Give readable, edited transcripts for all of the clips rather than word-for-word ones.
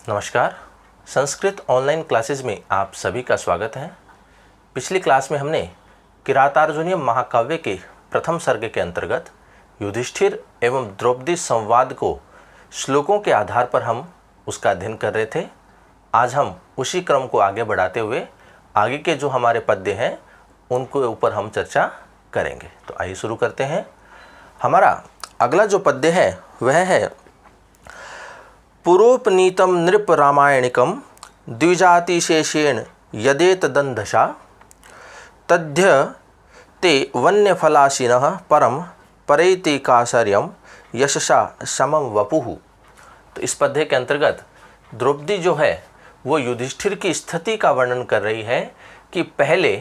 नमस्कार। Sanskrit online classes में आप सभी का स्वागत है। पिछली क्लास में हमने किरातार्जुनीय महाकाव्य के प्रथम सर्ग के अंतर्गत युधिष्ठिर एवं द्रौपदी संवाद को श्लोकों के आधार पर हम उसका अध्ययन कर रहे थे। आज हम उसी क्रम को आगे बढ़ाते हुए आगे के जो हमारे पद्य हैं उनके ऊपर हम चर्चा करेंगे। तो आइए शुरू करते हैं। हमारा अगला जो पद्य है वह है पुरोपनीतम नृप रामायणिकम द्विजातिशेषेण यदेत दंधशा तद्य ते वन्यफलाशिनः परम परेति कासर्यम यशसा समम वपुः। तो इस पद्य के अंतर्गत द्रौपदी जो है वो युधिष्ठिर की स्थिति का वर्णन कर रही है कि पहले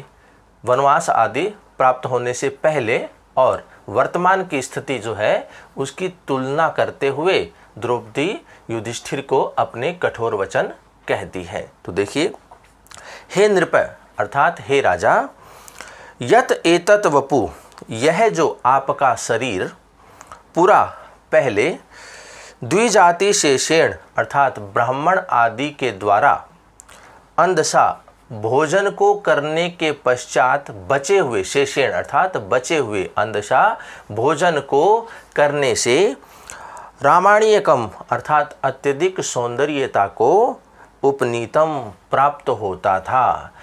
वनवास आदि प्राप्त होने से पहले और वर्तमान की स्थिति जो है उसकी तुलना करते हुए द्रौपदी युधिष्ठिर को अपने कठोर वचन कहती है। तो देखिए, हे नृप अर्थात हे राजा, यत एतत वपु, यह जो आपका शरीर पूरा पहले द्विजाति शेषेण अर्थात ब्राह्मण आदि के द्वारा अंधसा भोजन को करने के पश्चात बचे हुए, शेषेण अर्थात बचे हुए, अंधसा भोजन को करने से रामायणिकम अर्थात अत्यधिक सौंदर्यता को उपनीतम प्राप्त होता था।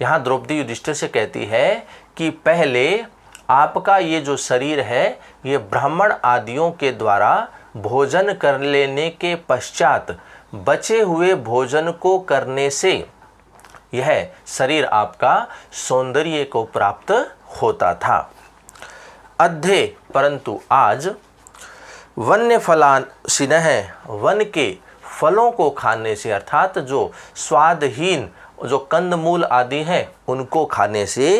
यहाँ द्रौपदी युधिष्ठिर से कहती है कि पहले आपका ये जो शरीर है ये ब्राह्मण आदियों के द्वारा भोजन कर लेने के पश्चात बचे हुए भोजन को करने से यह शरीर आपका सौंदर्य को प्राप्त होता था। अध्ये परंतु आज वन्य फलाशिनः, वन के फलों को खाने से अर्थात जो स्वादहीन जो कंदमूल आदि हैं उनको खाने से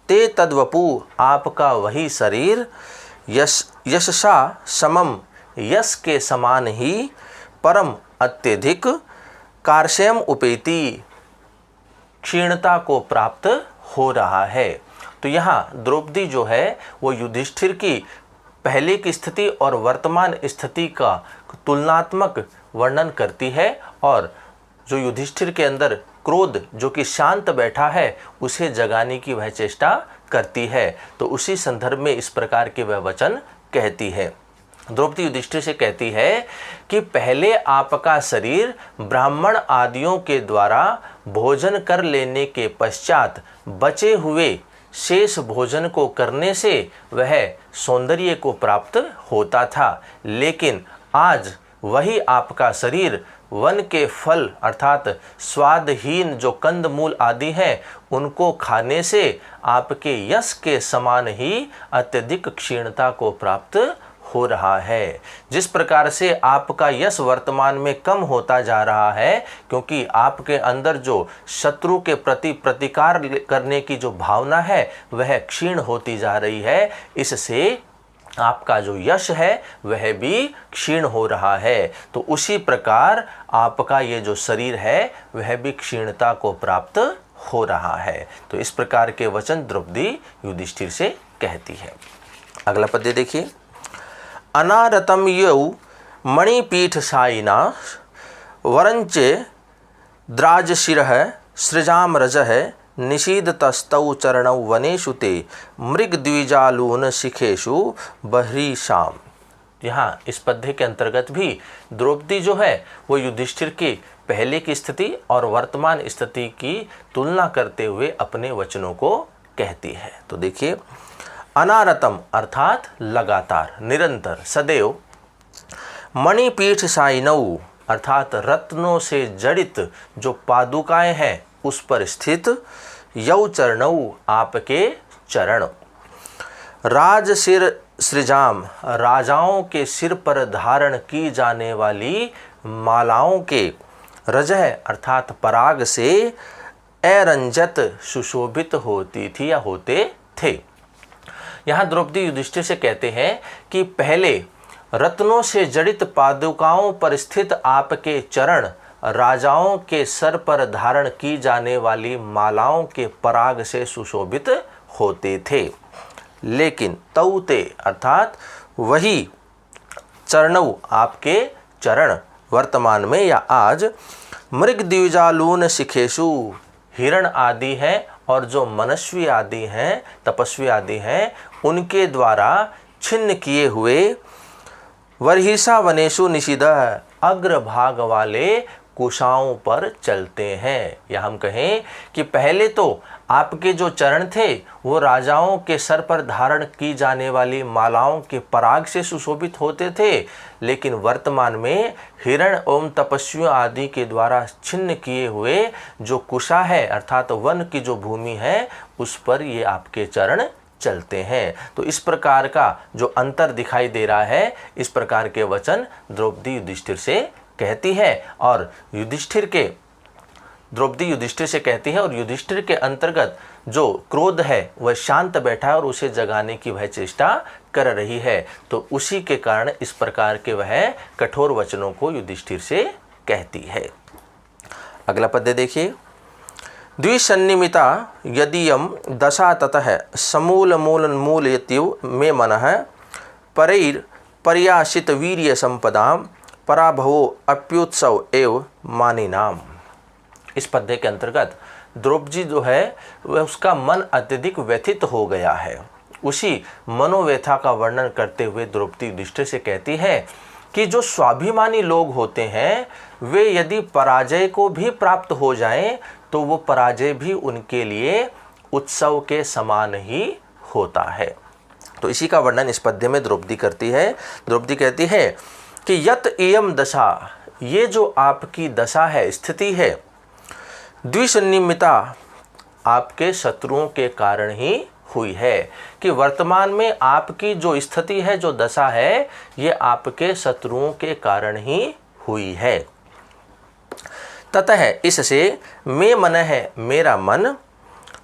ते तद्वपु आपका वही शरीर यशसा समम यश के समान ही परम अत्यधिक कार्श्यम उपेति क्षीणता को प्राप्त हो रहा है। तो यहाँ द्रौपदी जो है वो युधिष्ठिर की पहले की स्थिति और वर्तमान स्थिति का तुलनात्मक वर्णन करती है और जो युधिष्ठिर के अंदर क्रोध जो कि शांत बैठा है उसे जगाने की वह चेष्टा करती है। तो उसी संदर्भ में इस प्रकार के वह वचन कहती है। द्रौपदी युधिष्ठिर से कहती है कि पहले आपका शरीर ब्राह्मण आदियों के द्वारा भोजन कर लेने के पश्चात बचे हुए शेष भोजन को करने से वह सौंदर्य को प्राप्त होता था, लेकिन आज वही आपका शरीर वन के फल अर्थात स्वादहीन जो कंदमूल आदि हैं उनको खाने से आपके यश के समान ही अत्यधिक क्षीणता को प्राप्त हो रहा है। जिस प्रकार से आपका यश वर्तमान में कम होता जा रहा है क्योंकि आपके अंदर जो शत्रु के प्रति प्रतिकार करने की जो भावना है वह क्षीण होती जा रही है, इससे आपका जो यश है वह भी क्षीण हो रहा है। तो उसी प्रकार आपका ये जो शरीर है वह भी क्षीणता को प्राप्त हो रहा है। तो इस प्रकार के वचन द्रौपदी युधिष्ठिर से कहती है। अगला पद्य देखिए। अनारतम यौ मणिपीठ साइना वरंचे द्राजशिरः सृजाम रजः निषीदतस्तौ चरणौ वनेषु ते मृगद्विजालून शिखेषु बह्रीशाम। यहाँ इस पद्य के अंतर्गत भी द्रौपदी जो है वो युधिष्ठिर की पहले की स्थिति और वर्तमान स्थिति की तुलना करते हुए अपने वचनों को कहती है। तो देखिए, अनारतम अर्थात लगातार, निरंतर, सदैव, मणिपीठ साइनऊ अर्थात रत्नों से जड़ित जो पादुकाएं हैं उस पर स्थित, यौ चरणऊ आपके चरण, राजशिर सृजाम राजाओं के सिर पर धारण की जाने वाली मालाओं के, रजह अर्थात पराग से अरंजत सुशोभित होती थी या होते थे। यहाँ द्रौपदी युधिष्ठिर से कहते हैं कि पहले रत्नों से जड़ित पादुकाओं पर स्थित आपके चरण राजाओं के सर पर धारण की जाने वाली मालाओं के पराग से सुशोभित होते थे, लेकिन तौते अर्थात वही चरणऊ आपके चरण वर्तमान में या आज मृग द्विजालून शिखेषु, हिरण आदि हैं और जो मनस्वी आदि हैं, तपस्वी आदि हैं, उनके द्वारा छिन्न किए हुए वर्हिषा वनेषु निषिद्धः, अग्रभाग वाले कुशाओं पर चलते हैं। या हम कहें कि पहले तो आपके जो चरण थे वो राजाओं के सर पर धारण की जाने वाली मालाओं के पराग से सुशोभित होते थे, लेकिन वर्तमान में हिरण एवं तपस्वियों आदि के द्वारा छिन्न किए हुए जो कुशा है अर्थात वन की जो भूमि है उस पर ये आपके चरण चलते हैं। तो इस प्रकार का जो अंतर दिखाई दे रहा है, इस प्रकार के वचन द्रौपदी युधिष्ठिर से कहती है और द्रौपदी युधिष्ठिर से कहती है और युधिष्ठिर के अंतर्गत जो क्रोध है वह शांत बैठा है और उसे जगाने की वह चेष्टा कर रही है। तो उसी के कारण इस प्रकार के वह कठोर वचनों को युधिष्ठिर से कहती है। अगला पद्य देखिए। द्विसन्निमिता यदीयं दशा ततः समूलमूलन्मूलयत्यु मे मनः परैर् पर्याशित वीर्य संपदां पराभवो अप्युत्सव एव मानिनाम। इस पद्य के अंतर्गत द्रौपदी जो है वह उसका मन अत्यधिक व्यथित हो गया है। उसी मनोव्यथा का वर्णन करते हुए द्रौपदी युधिष्ठिर से कहती है कि जो स्वाभिमानी लोग होते हैं वे यदि पराजय को भी प्राप्त हो जाएं तो वो पराजय भी उनके लिए उत्सव के समान ही होता है। तो इसी का वर्णन इस पद्य में द्रौपदी करती है। द्रौपदी कहती है कि यत इयम दशा, ये जो आपकी दशा है, स्थिति है, द्विसन्निमिता आपके शत्रुओं के कारण ही हुई है, कि वर्तमान में आपकी जो स्थिति है, जो दशा है, ये आपके शत्रुओं के कारण ही हुई है। ततः इससे मे मन है, मेरा मन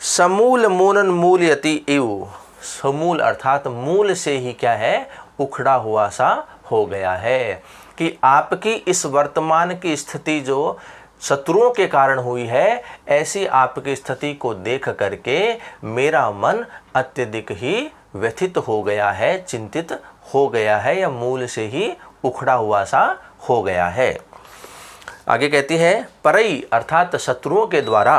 समूल मूलन मूल्यति इव, समूल अर्थात मूल से ही क्या है, उखड़ा हुआ सा हो गया है, कि आपकी इस वर्तमान की स्थिति जो शत्रुओं के कारण हुई है, ऐसी आपकी स्थिति को देख करके मेरा मन अत्यधिक ही व्यथित हो गया है, चिंतित हो गया है, या मूल से ही उखड़ा हुआ सा हो गया है। आगे कहती है परई अर्थात शत्रुओं के द्वारा,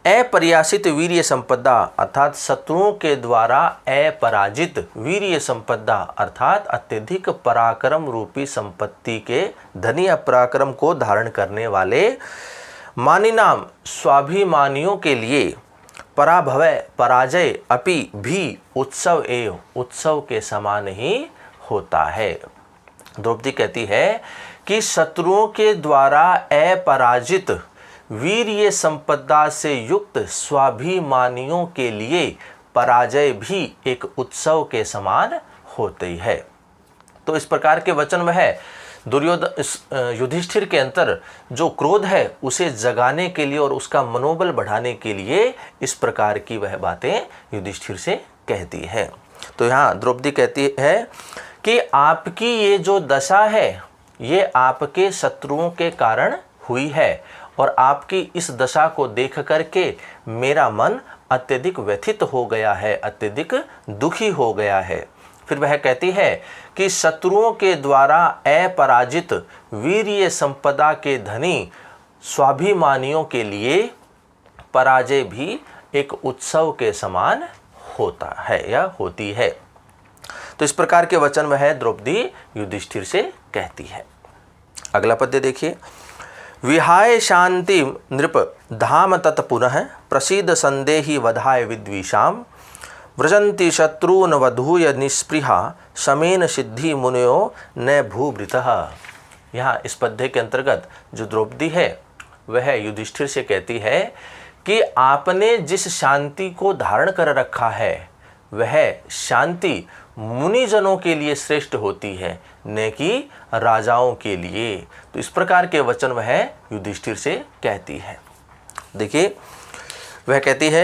अपर्यासित वीर्य संपदा अर्थात शत्रुओं के द्वारा अपराजित वीर्य संपदा अर्थात अत्यधिक पराक्रम रूपी संपत्ति के धनी पराक्रम को धारण करने वाले मानिनाम स्वाभिमानियों के लिए पराभव पराजय अपि भी उत्सव एव, उत्सव के समान ही होता है। द्रौपदी कहती है कि शत्रुओं के द्वारा अपराजित वीर्य संपदा से युक्त स्वाभिमानियों के लिए पराजय भी एक उत्सव के समान होती है। तो इस प्रकार के वचन वह युधिष्ठिर के अंतर जो क्रोध है उसे जगाने के लिए और उसका मनोबल बढ़ाने के लिए इस प्रकार की वह बातें युधिष्ठिर से कहती है। तो यहाँ द्रौपदी कहती है कि आपकी ये जो दशा है ये आपके शत्रुओं के कारण हुई है और आपकी इस दशा को देख करके मेरा मन अत्यधिक व्यथित हो गया है, अत्यधिक दुखी हो गया है। फिर वह कहती है कि शत्रुओं के द्वारा अपराजित वीर्य संपदा के धनी स्वाभिमानियों के लिए पराजय भी एक उत्सव के समान होता है या होती है। तो इस प्रकार के वचन वह द्रौपदी युधिष्ठिर से कहती है। अगला पद्य देखिए। विहाय शांति नृप धाम तत् पुनः प्रसीद संदेहि वधाय विद्विषां व्रजन्ति शत्रून् वधूय निस्पृहा समेन सिद्धि मुनयो न भूभृतः। यहाँ इस पद्य के अंतर्गत जो द्रौपदी है वह युधिष्ठिर से कहती है कि आपने जिस शांति को धारण कर रखा है वह शांति मुनिजनों के लिए श्रेष्ठ होती है न कि राजाओं के लिए। तो इस प्रकार के वचन वह युधिष्ठिर से कहती है। देखिए वह कहती है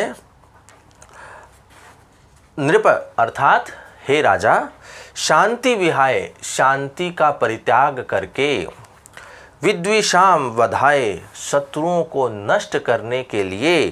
नृप अर्थात हे राजा, शांति विहाय शांति का परित्याग करके विद्विषाम वधाए शत्रुओं को नष्ट करने के लिए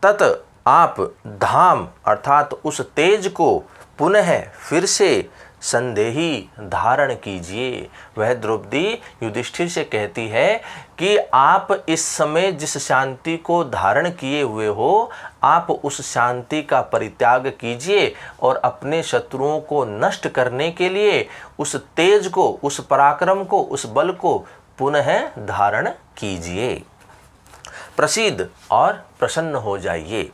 तत् आप धाम अर्थात उस तेज को पुनः फिर से संदेही धारण कीजिए। वह द्रौपदी युधिष्ठिर से कहती है कि आप इस समय जिस शांति को धारण किए हुए हो, आप उस शांति का परित्याग कीजिए और अपने शत्रुओं को नष्ट करने के लिए उस तेज को, उस पराक्रम को, उस बल को पुनः धारण कीजिए। प्रसिद्ध और प्रसन्न हो जाइए।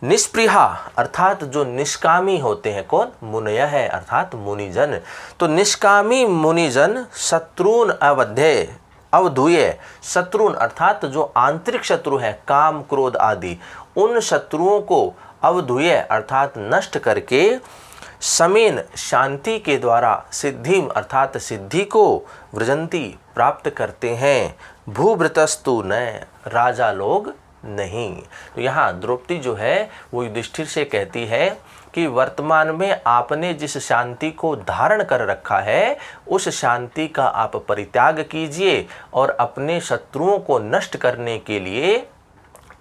निष्प्रिया अर्थात जो निष्कामी होते हैं, कौन? मुनय है अर्थात मुनिजन। तो निष्कामी मुनिजन शत्रुन अवधूय, शत्रुन अर्थात जो आंतरिक शत्रु है, काम क्रोध आदि, उन शत्रुओं को अवधूय अर्थात नष्ट करके समेन शांति के द्वारा सिद्धिम अर्थात सिद्धि को व्रजंती प्राप्त करते हैं। भूभृतस्तु न, राजा लोग नहीं। तो यहाँ द्रौपदी जो है वो युधिष्ठिर से कहती है कि वर्तमान में आपने जिस शांति को धारण कर रखा है, उस शांति का आप परित्याग कीजिए और अपने शत्रुओं को नष्ट करने के लिए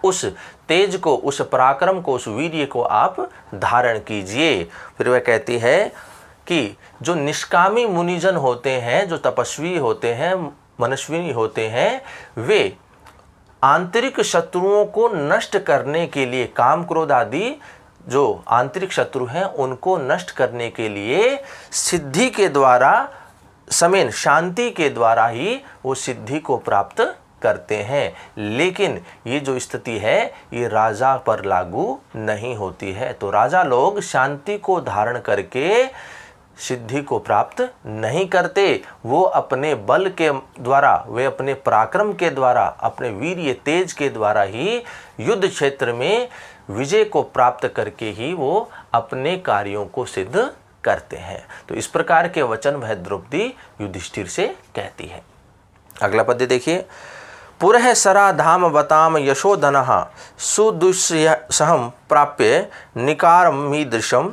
उस तेज को, उस पराक्रम को, उस वीर्य को आप धारण कीजिए। फिर वह कहती है कि जो निष्कामी मुनिजन होते हैं, जो तपस्वी होते हैं, मनस्विनी होते हैं, वे आंतरिक शत्रुओं को नष्ट करने के लिए, काम क्रोध आदि जो आंतरिक शत्रु हैं उनको नष्ट करने के लिए सिद्धि के द्वारा, समेन शांति के द्वारा ही वो सिद्धि को प्राप्त करते हैं। लेकिन ये जो स्थिति है ये राजा पर लागू नहीं होती है। तो राजा लोग शांति को धारण करके सिद्धि को प्राप्त नहीं करते। वो अपने बल के द्वारा, वे अपने पराक्रम के द्वारा, अपने वीर्य तेज के द्वारा ही युद्ध क्षेत्र में विजय को प्राप्त करके ही वो अपने कार्यों को सिद्ध करते हैं। तो इस प्रकार के वचन वह द्रौपदी युधिष्ठिर से कहती है। अगला पद्य देखिए। पुरः सरा धामवताम यशोधनः सुदुस्सहं प्राप्य निकारमीदृशं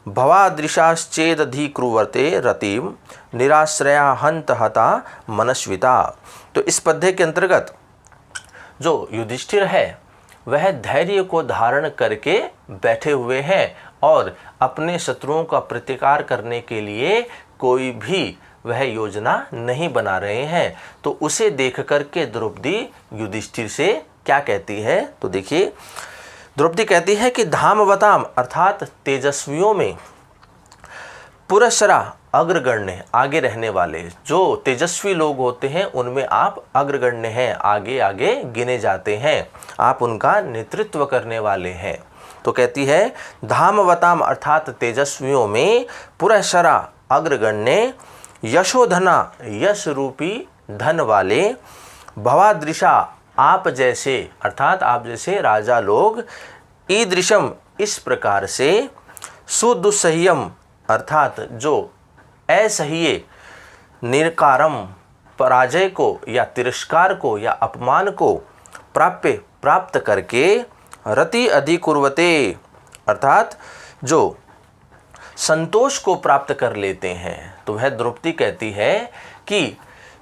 भवादृशाश्चेदधिक्रुवर्ते रतिम निराश्रया हंत हता मनस्विता। तो इस पद्य के अंतर्गत जो युधिष्ठिर है वह धैर्य को धारण करके बैठे हुए हैं और अपने शत्रुओं का प्रतिकार करने के लिए कोई भी वह योजना नहीं बना रहे हैं। तो उसे देख करके द्रौपदी युधिष्ठिर से क्या कहती है? तो देखिए, द्रौपदी कहती है कि धामवताम अर्थात तेजस्वियों में, पुरस्सरा अग्रगण्य आगे रहने वाले, जो तेजस्वी लोग होते हैं उनमें आप अग्रगण्य हैं, आगे आगे गिने जाते हैं, आप उनका नेतृत्व करने वाले हैं। तो कहती है धामवताम अर्थात तेजस्वियों में, पुरस्सरा अग्रगण्य, यशोधना यश रूपी धन वाले, भवादृशा आप जैसे अर्थात आप जैसे राजा लोग, ईदृशम इस प्रकार से, सुदुस्सह्यम अर्थात जो असह्य, निरकारम पराजय को या तिरस्कार को या अपमान को प्राप्त करके, रति अधिकुर्वते अर्थात जो संतोष को प्राप्त कर लेते हैं। तो वह द्रौपदी कहती है कि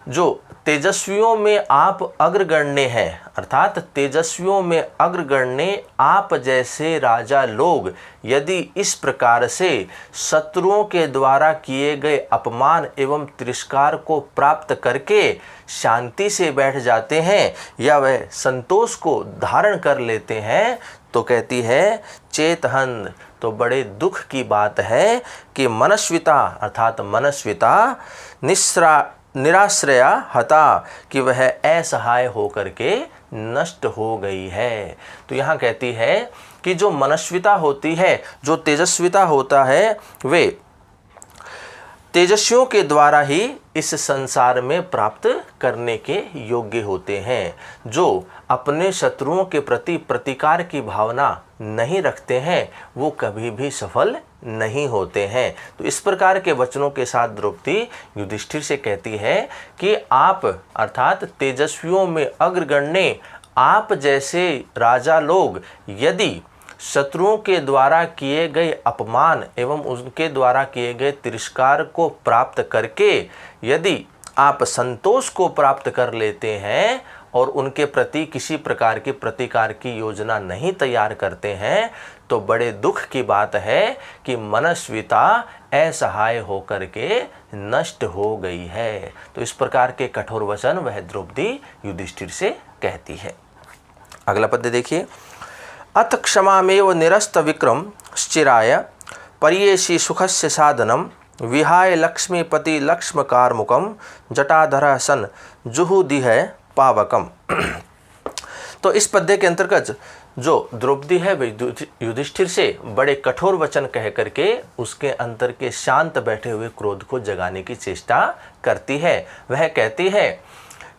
जो तेजस्वियों में आप अग्रगण्य हैं अर्थात तेजस्वियों में अग्रगण्य आप जैसे राजा लोग यदि इस प्रकार से शत्रुओं के द्वारा किए गए अपमान एवं तिरस्कार को प्राप्त करके शांति से बैठ जाते हैं या वह संतोष को धारण कर लेते हैं, तो कहती है चेतहन, तो बड़े दुख की बात है कि मनस्विता अर्थात मनस्विता निराश्रया हता, कि वह असहाय होकर के नष्ट हो गई है। तो यहाँ कहती है कि जो मनस्विता होती है, जो तेजस्विता होता है, वे तेजस्वियों के द्वारा ही इस संसार में प्राप्त करने के योग्य होते हैं। जो अपने शत्रुओं के प्रति प्रतिकार की भावना नहीं रखते हैं वो कभी भी सफल नहीं होते हैं। तो इस प्रकार के वचनों के साथ द्रौपदी युधिष्ठिर से कहती है कि आप अर्थात तेजस्वियों में अग्रगण्य आप जैसे राजा लोग यदि शत्रुओं के द्वारा किए गए अपमान एवं उनके द्वारा किए गए तिरस्कार को प्राप्त करके यदि आप संतोष को प्राप्त कर लेते हैं और उनके प्रति किसी प्रकार की प्रतिकार की योजना नहीं तैयार करते हैं, तो बड़े दुख की बात है कि मनस्विता असहाय होकर के नष्ट हो गई है। तो इस प्रकार के कठोर वचन वह द्रौपदी युधिष्ठिर से कहती है। अगला पद्य देखिए। अथ क्षमामेव निरस्त विक्रम श्चिराय पर्येषि सुखस्य साधनम विहाय लक्ष्मीपति लक्ष्म कार्मुकम जटाधर सन जुहुदिह पावकम। तो इस पद्य के अंतर्गत जो द्रौपदी है वह युधिष्ठिर से बड़े कठोर वचन कह करके उसके अंतर के शांत बैठे हुए क्रोध को जगाने की चेष्टा करती है। वह कहती है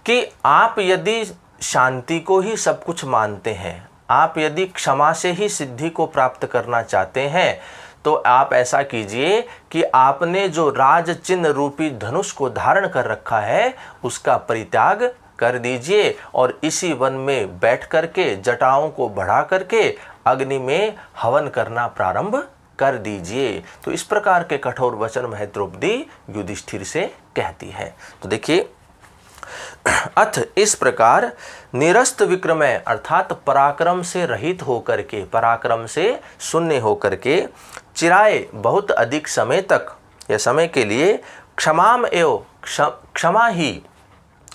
कि आप यदि शांति को ही सब कुछ मानते हैं, आप यदि क्षमा से ही सिद्धि को प्राप्त करना चाहते हैं, तो आप ऐसा कीजिए कि आपने जो राज चिन्ह रूपी धनुष को धारण कर रखा है उसका परित्याग कर दीजिए और इसी वन में बैठ करके जटाओं को बढ़ा करके अग्नि में हवन करना प्रारंभ कर दीजिए। तो इस प्रकार के कठोर वचन वह द्रौपदी युधिष्ठिर से कहती है। तो देखिए, अथ इस प्रकार निरस्त विक्रमय अर्थात पराक्रम से रहित होकर के, पराक्रम से शून्य होकर के, चिराए बहुत अधिक समय तक या समय के लिए, क्षमाम एव क्षमा ही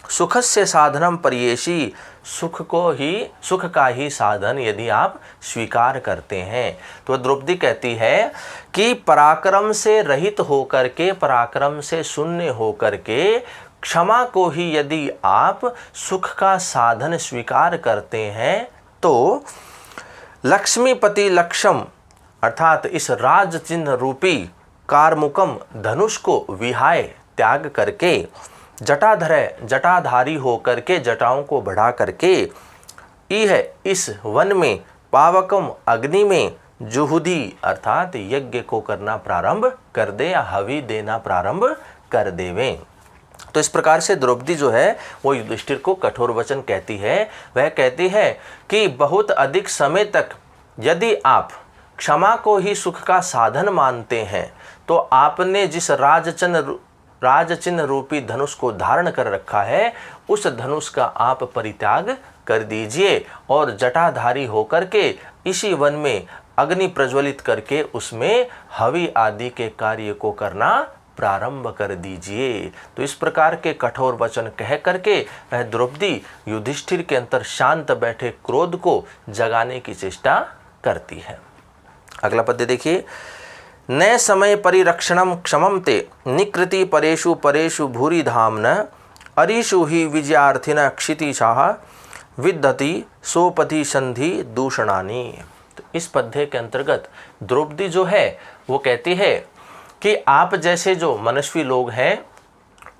सुखस्य साधनम पर्येषि सुख का ही साधन यदि आप स्वीकार करते हैं। तो द्रौपदी कहती है कि पराक्रम से रहित होकर के, पराक्रम से शून्य होकर के क्षमा को ही यदि आप सुख का साधन स्वीकार करते हैं, तो लक्ष्मीपति लक्ष्म अर्थात इस राज चिन्ह रूपी कार्मुकम धनुष को विहाय त्याग करके, जटाधारी होकर के जटाओं को बढ़ा करके, इस वन में, पावकम अग्नि में, जुहुदी अर्थात यज्ञ को करना प्रारंभ कर दे या हवि देना प्रारंभ कर देवें। तो इस प्रकार से द्रौपदी जो है वो युधिष्ठिर को कठोर वचन कहती है। वह कहती है कि बहुत अधिक समय तक यदि आप क्षमा को ही सुख का साधन मानते हैं, तो आपने जिस राजचिन्ह रूपी धनुष को धारण कर रखा है उस धनुष का आप परित्याग कर दीजिए और जटाधारी होकर के इसी वन में अग्नि प्रज्वलित करके उसमें हवि आदि के कार्य को करना प्रारंभ कर दीजिए। तो इस प्रकार के कठोर वचन कह करके वह द्रौपदी युधिष्ठिर के अंतर शांत बैठे क्रोध को जगाने की चेष्टा करती है। अगला पद्य देखिए। न समय परिरक्षणम क्षमम ते निकृति परेषु परेषु भूरि धामन अरीषु ही विजयार्थिन क्षितिशाह विद्धति सोपति संधि दूषणानि। तो इस पद्य के अंतर्गत द्रौपदी जो है वो कहती है कि आप जैसे जो मनस्वी लोग हैं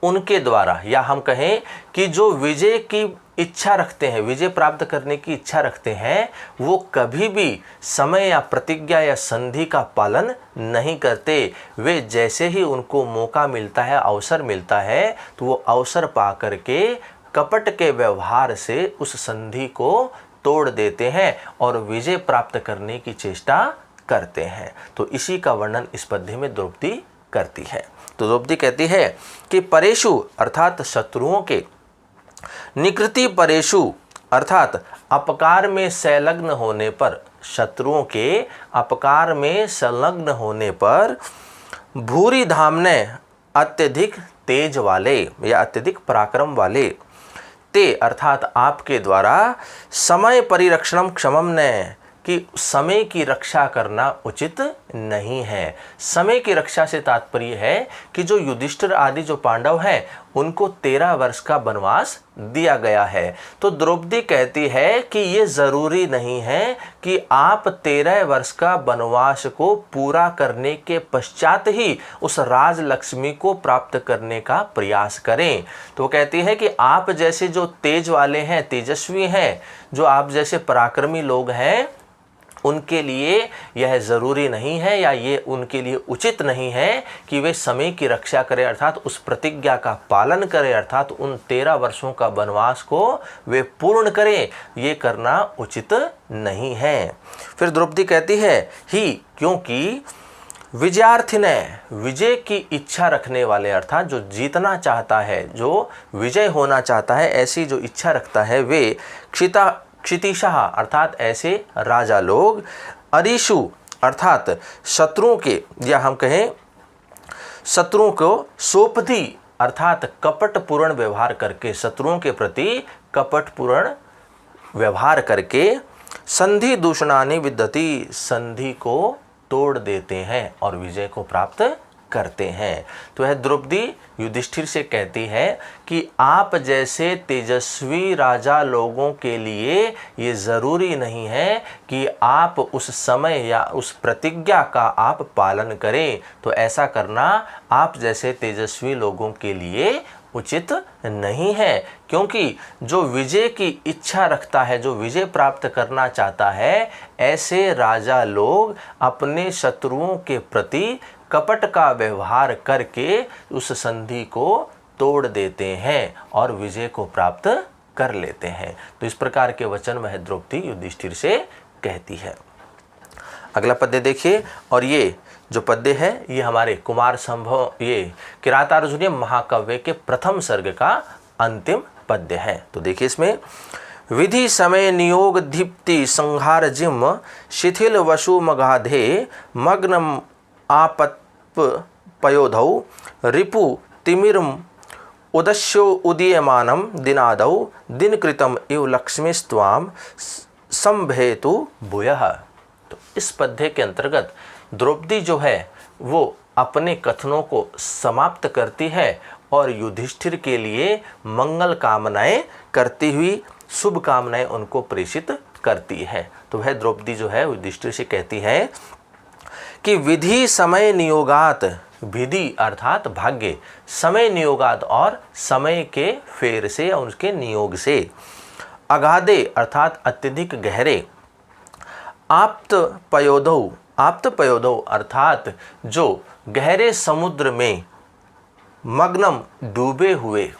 उनके द्वारा, या हम कहें कि जो विजय की इच्छा रखते हैं, विजय प्राप्त करने की इच्छा रखते हैं, वो कभी भी समय या प्रतिज्ञा या संधि का पालन नहीं करते। वे जैसे ही उनको मौका मिलता है, अवसर मिलता है, तो वो अवसर पा करके कपट के व्यवहार से उस संधि को तोड़ देते हैं और विजय प्राप्त करने की चेष्टा करते हैं। तो इसी का वर्णन इस पद्य में द्रौपदी करती है। तो द्रौपदी कहती है कि परेषु अर्थात शत्रुओं के, निकृति परेषु अर्थात अपकार में संलग्न होने पर, शत्रुओं के अपकार में संलग्न होने पर, भूरि धामने अत्यधिक तेज वाले या अत्यधिक पराक्रम वाले, ते अर्थात आपके द्वारा, समय परिरक्षणम क्षमम न कि समय की रक्षा करना उचित नहीं है। समय की रक्षा से तात्पर्य है कि जो युधिष्ठिर आदि जो पांडव हैं उनको 13 वर्ष का वनवास दिया गया है। तो द्रौपदी कहती है कि ये ज़रूरी नहीं है कि आप 13 वर्ष का वनवास को पूरा करने के पश्चात ही उस राजलक्ष्मी को प्राप्त करने का प्रयास करें। तो कहती है कि आप जैसे जो तेज वाले हैं, तेजस्वी हैं, जो आप जैसे पराक्रमी लोग हैं, उनके लिए यह ज़रूरी नहीं है या ये उनके लिए उचित नहीं है कि वे समय की रक्षा करें, अर्थात उस प्रतिज्ञा का पालन करें, अर्थात उन 13 वर्षों का वनवास को वे पूर्ण करें। ये करना उचित नहीं है। फिर द्रौपदी कहती है ही, क्योंकि विजयार्थी ने, विजय की इच्छा रखने वाले, अर्थात जो जीतना चाहता है, जो विजय होना चाहता है, ऐसी जो इच्छा रखता है, वे क्षितिशाह अर्थात ऐसे राजा लोग, अरीशु अर्थात शत्रुओं के, या हम कहें शत्रुओं को सोपदी अर्थात कपटपूर्ण व्यवहार करके, शत्रुओं के प्रति कपटपूर्ण व्यवहार करके, संधि दूषणानि विदधति संधि को तोड़ देते हैं और विजय को प्राप्त करते हैं। तो यह द्रौपदी युधिष्ठिर से कहती है कि आप जैसे तेजस्वी राजा लोगों के लिए ये ज़रूरी नहीं है कि आप उस समय या उस प्रतिज्ञा का आप पालन करें। तो ऐसा करना आप जैसे तेजस्वी लोगों के लिए उचित नहीं है, क्योंकि जो विजय की इच्छा रखता है, जो विजय प्राप्त करना चाहता है, ऐसे राजा लोग अपने शत्रुओं के प्रति कपट का व्यवहार करके उस संधि को तोड़ देते हैं और विजय को प्राप्त कर लेते हैं। तो इस प्रकार के वचन वह द्रौपदी युधिष्ठिर से कहती है। अगला पद्य देखिए, और ये जो पद्य है ये हमारे कुमार संभव, ये किरातार्जुनीय महाकाव्य के प्रथम सर्ग का अंतिम पद्य है। तो देखिए इसमें, विधि समय नियोग दीप्ति संहार जिम शिथिल वशु मगाधे मग्नम आपत पयोधौ रिपु तिमिरम उदस्यो उदीयमानम दिनादौ दिनकृतम इव लक्ष्मीस्त्वाम संभेतु भूयः। तो इस पद्य के अंतर्गत द्रौपदी जो है वो अपने कथनों को समाप्त करती है और युधिष्ठिर के लिए मंगल कामनाएं करती हुई शुभ कामनाएं उनको प्रेषित करती है। तो वह द्रौपदी जो है युधिष्ठिर से कहती है कि विधि समय नियोगात, विधि अर्थात भाग्य, समय नियोगात और समय के फेर से और उसके नियोग से, अगाधे अर्थात अत्यधिक गहरे, आप्त पयोधौ, आप्त पयोधौ अर्थात जो गहरे समुद्र में मग्नम डूबे हुए,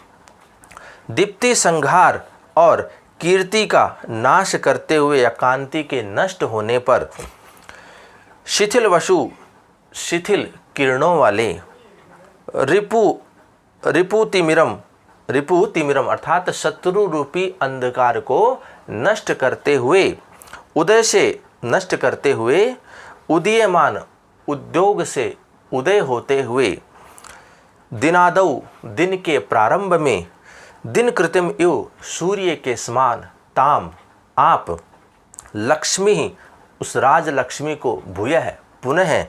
दीप्ति संहार और कीर्ति का नाश करते हुए या कांति के नष्ट होने पर, शिथिल वशु शिथिल किरणों वाले, रिपु तिमिरम अर्थात शत्रु रूपी अंधकार को नष्ट करते हुए, उदय से नष्ट करते हुए, उदीयमान उद्योग से उदय होते हुए, दिनादौ दिन के प्रारंभ में, दिन कृतिम इव सूर्य के समान, ताम आप, लक्ष्मी उस राज लक्ष्मी को भूयः पुनः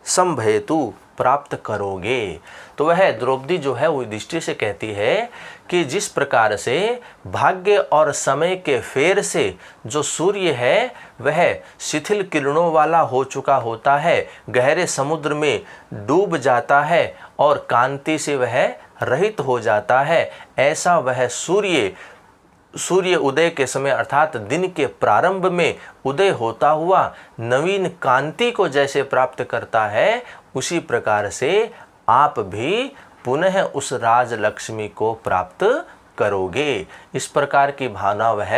संभेतु प्राप्त करोगे। तो वह द्रौपदी जो है वो युधिष्ठिर से कहती है कि जिस प्रकार से भाग्य और समय के फेर से जो सूर्य है वह शिथिल किरणों वाला हो चुका होता है, गहरे समुद्र में डूब जाता है और कांति से वह रहित हो जाता है, ऐसा वह सूर्य उदय के समय अर्थात दिन के प्रारंभ में उदय होता हुआ नवीन कांति को जैसे प्राप्त करता है, उसी प्रकार से आप भी पुनः उस राज लक्ष्मी को प्राप्त करोगे। इस प्रकार की भावना वह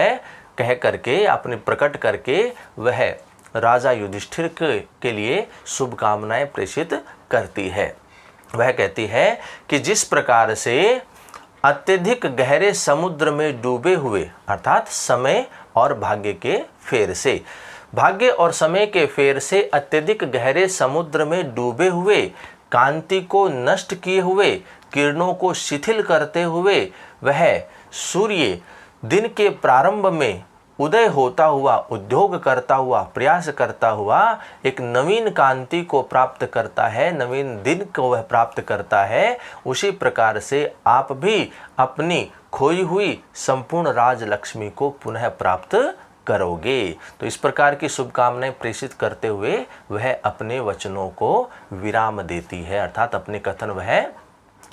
कह करके अपने प्रकट करके वह राजा युधिष्ठिर के लिए शुभकामनाएं प्रेषित करती है। वह कहती है कि जिस प्रकार से अत्यधिक गहरे समुद्र में डूबे हुए अर्थात समय और भाग्य के फेर से, भाग्य और समय के फेर से अत्यधिक गहरे समुद्र में डूबे हुए, कांति को नष्ट किए हुए, किरणों को शिथिल करते हुए वह सूर्य दिन के प्रारंभ में उदय होता हुआ, उद्योग करता हुआ, प्रयास करता हुआ एक नवीन कांति को प्राप्त करता है, नवीन दिन को वह प्राप्त करता है, उसी प्रकार से आप भी अपनी खोई हुई संपूर्ण राज लक्ष्मी को पुनः प्राप्त करोगे। तो इस प्रकार की शुभकामनाएं प्रेषित करते हुए वह अपने वचनों को विराम देती है, अर्थात अपने कथन वह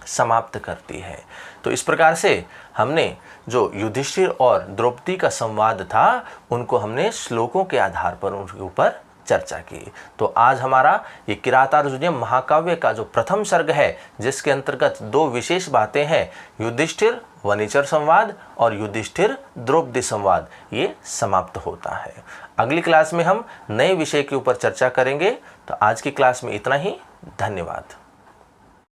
समाप्त करती है। तो इस प्रकार से हमने जो युधिष्ठिर और द्रौपदी का संवाद था उनको हमने श्लोकों के आधार पर उनके ऊपर चर्चा की। तो आज हमारा ये किरातार्जुनीय महाकाव्य का जो प्रथम सर्ग है जिसके अंतर्गत दो विशेष बातें हैं, युधिष्ठिर वनेचर संवाद और युधिष्ठिर द्रौपदी संवाद ये समाप्त होता है। अगली क्लास में हम नए विषय के ऊपर चर्चा करेंगे। तो आज की क्लास में इतना ही। धन्यवाद।